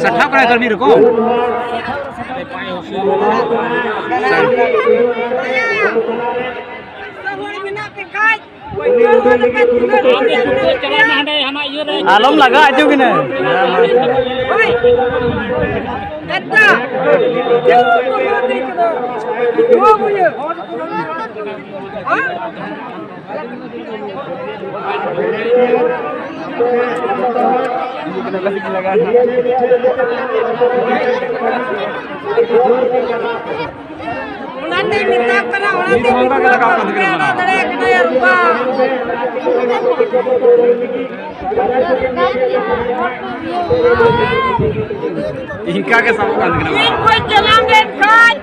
सठा करा गर्मी रको आलम लगा आजो कि ना nanti minta kena nanti इनका के सब कांद के ये कोई चलांगे काज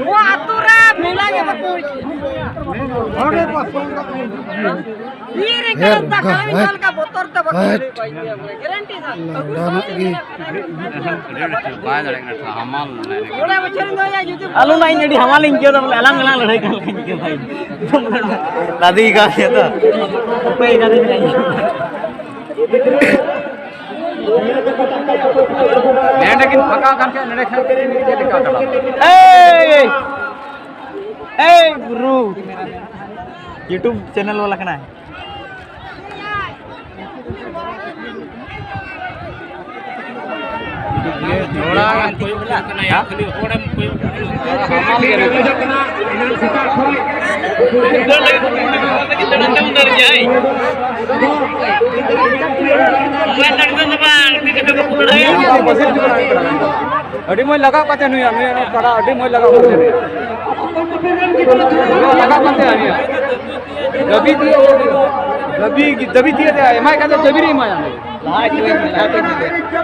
वो आतुरा मिलागे बकुल अरे पासों का ये रे करता कहीं साल का बोतल तो बकुल गारंटी था बाय लड़ेगा हमाल थोड़ा बचन दो या यूट्यूब आलू नहीं जड़ी हमारे इंजो तो अलग अलग लड़ाई कर के भाई दादी का ये तो कोई का नहीं लैंड लेकिन पका करके लड़े खेल के नीचे दिखा चला ए गुरु YouTube चैनल वाला कना है थोड़ा कोई बोला कना या खाली ओड़म कोई हमाल के अंदर जाए अड़ी मोय लगा पाते नुई नुई करा अड़ी मोय लगा पाते लगा पाते आनी दबी दिए दे एमाय का जबी रे एमाय लाइट ले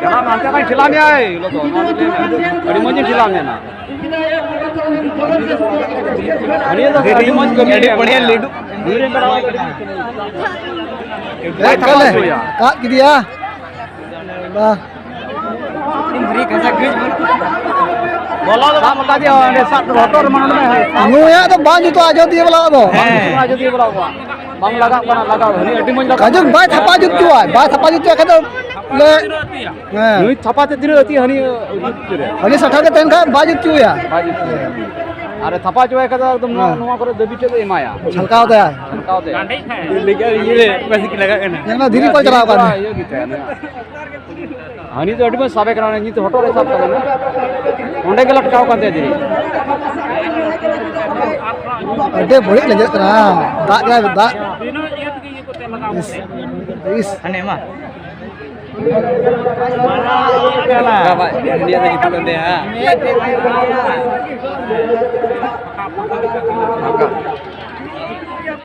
करा मानते भाई ठिला में आए लोग अड़ी मोय ठिला में ना अड़ी तो अड़ी मोय कमी बढ़िया लीडू धीरे बढ़ावा का किदिया बा इंद्री कैसा गज बोला तो बता दिया ने साथ रोटर मन में है नु या तो बाजू तो आजो दिए वाला दो आजो दिए बोला बम लगा बना लगा हनी अड्डी मन लगा काजू बाय थपा जुतु है बाय थपा जुतु है तो ले नुई थपा ते दिन रहती हनी हनी सठा के तेन का बाजू जुतु या अरे थपा जो है कदा एकदम नोवा करे दबी के एमाया छलका होता है छलका दे लेके ये पैसे की लगा करना ना धीरे पर चलाओ कर ये गीत है हनी तो अड्डी में साबे कराने नी तो हटो रे साब करना ओंडे के लटकाओ करते धीरे अड्डे बड़ी लगे करा दा जा दा इस हने मा बाबा इंडिया में itu kan dia